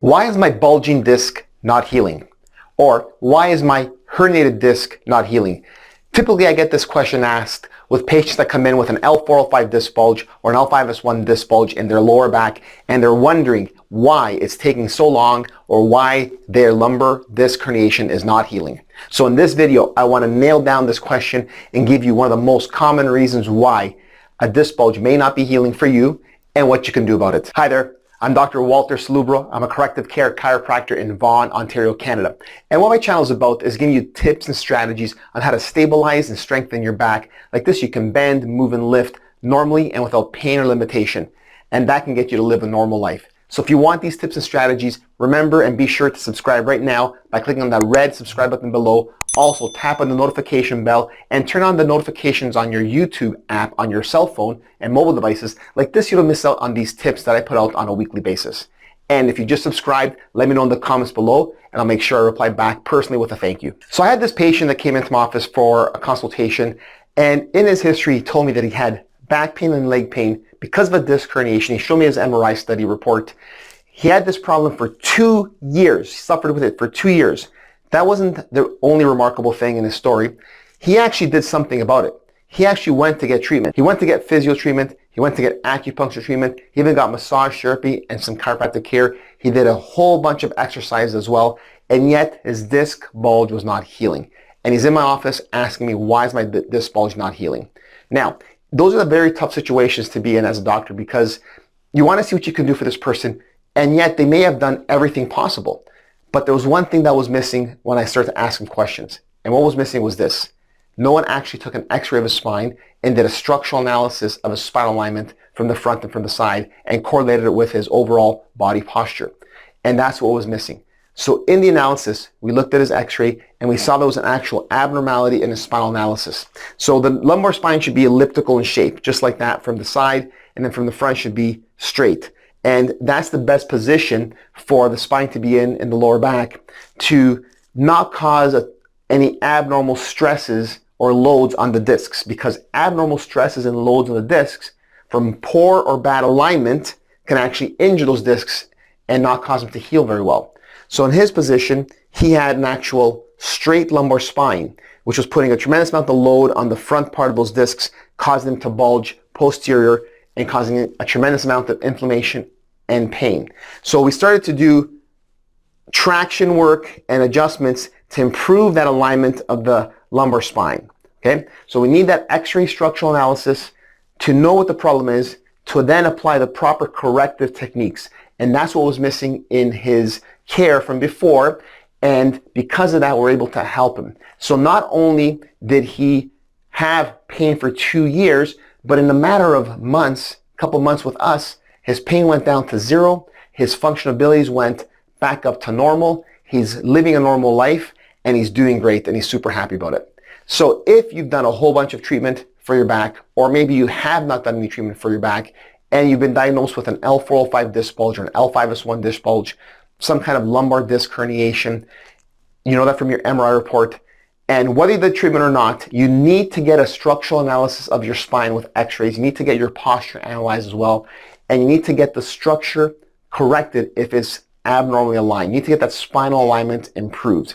Why is my bulging disc not healing? Or why is my herniated disc not healing? Typically, I get this question asked with patients that come in with an L4-L5 disc bulge or an L5-S1 disc bulge in their lower back, and they're wondering why it's taking so long or why their lumbar disc herniation is not healing. So in this video, I want to nail down this question and give you one of the most common reasons why a disc bulge may not be healing for you and what you can do about it. Hi there. I'm Dr. Walter Salubro. I'm a corrective care chiropractor in Vaughan, Ontario, Canada. And what my channel is about is giving you tips and strategies on how to stabilize and strengthen your back. Like this, you can bend, move, and lift normally and without pain or limitation. And that can get you to live a normal life. So if you want these tips and strategies, remember and be sure to subscribe right now by clicking on that red subscribe button below. Also, tap on the notification bell and turn on the notifications on your YouTube app on your cell phone and mobile devices. Like this, you don't miss out on these tips that I put out on a weekly basis. And if you just subscribed, let me know in the comments below and I'll make sure I reply back personally with a thank you. So I had this patient that came into my office for a consultation, and in his history, he told me that he had back pain and leg pain because of a disc herniation. He showed me his MRI study report. He had this problem for 2 years. He suffered with it for 2 years. That wasn't the only remarkable thing in his story. He actually did something about it. He actually went to get treatment. He went to get physio treatment. He went to get acupuncture treatment. He even got massage therapy and some chiropractic care. He did a whole bunch of exercises as well. And yet his disc bulge was not healing. And he's in my office asking me, why is my disc bulge not healing? Now, those are the very tough situations to be in as a doctor, because you want to see what you can do for this person. And yet they may have done everything possible. But there was one thing that was missing when I started asking questions. And what was missing was this. No one actually took an x-ray of his spine and did a structural analysis of his spinal alignment from the front and from the side and correlated it with his overall body posture. And that's what was missing. So in the analysis, we looked at his x-ray and we saw there was an actual abnormality in his spinal analysis. So the lumbar spine should be elliptical in shape, just like that from the side, and then from the front should be straight. And that's the best position for the spine to be in the lower back to not cause any abnormal stresses or loads on the discs, because abnormal stresses and loads on the discs from poor or bad alignment can actually injure those discs and not cause them to heal very well. So in his position, he had an actual straight lumbar spine, which was putting a tremendous amount of load on the front part of those discs, causing them to bulge posterior and causing a tremendous amount of inflammation and pain. So we started to do traction work and adjustments to improve that alignment of the lumbar spine. Okay? So we need that x-ray structural analysis to know what the problem is, to then apply the proper corrective techniques. And that's what was missing in his care from before. And because of that, we're able to help him. So not only did he have pain for 2 years, but in a matter of months, couple months with us, his pain went down to 0. His functional abilities went back up to normal. He's living a normal life and he's doing great and he's super happy about it. So if you've done a whole bunch of treatment for your back, or maybe you have not done any treatment for your back and you've been diagnosed with an L4-L5 disc bulge or an L5-S1 disc bulge, some kind of lumbar disc herniation, you know that from your MRI report. And whether you did treatment or not, you need to get a structural analysis of your spine with x-rays. You need to get your posture analyzed as well. And you need to get the structure corrected if it's abnormally aligned. You need to get that spinal alignment improved.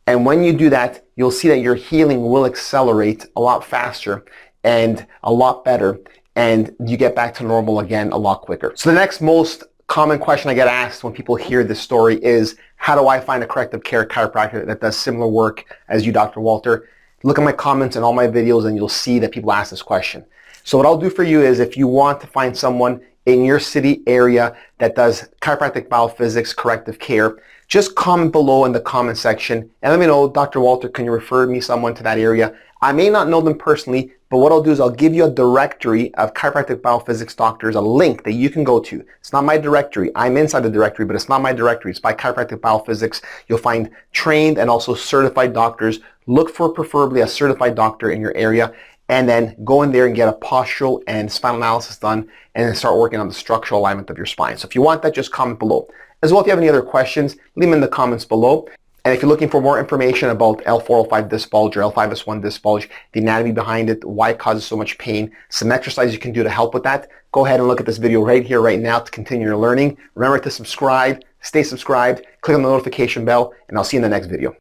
And when you do that, you'll see that your healing will accelerate a lot faster and a lot better. And you get back to normal again a lot quicker. So the next most common question I get asked when people hear this story is, how do I find a corrective care chiropractor that does similar work as you, Dr. Walter? Look at my comments and all my videos and you'll see that people ask this question. So what I'll do for you is, if you want to find someone in your city area that does chiropractic biophysics corrective care, just comment below in the comment section and let me know, Dr. Walter, can you refer me someone to that area? I may not know them personally, but what I'll do is I'll give you a directory of chiropractic biophysics doctors, a link that you can go to. It's not my directory. I'm inside the directory, but it's not my directory. It's by chiropractic biophysics. You'll find trained and also certified doctors. Look for preferably a certified doctor in your area, and then go in there and get a postural and spinal analysis done, and then start working on the structural alignment of your spine. So if you want that, just comment below. As well, if you have any other questions, leave them in the comments below. And if you're looking for more information about L4-L5 disc bulge or L5-S1 disc bulge, the anatomy behind it, why it causes so much pain, some exercises you can do to help with that, go ahead and look at this video right here, right now to continue your learning. Remember to subscribe, stay subscribed, click on the notification bell, and I'll see you in the next video.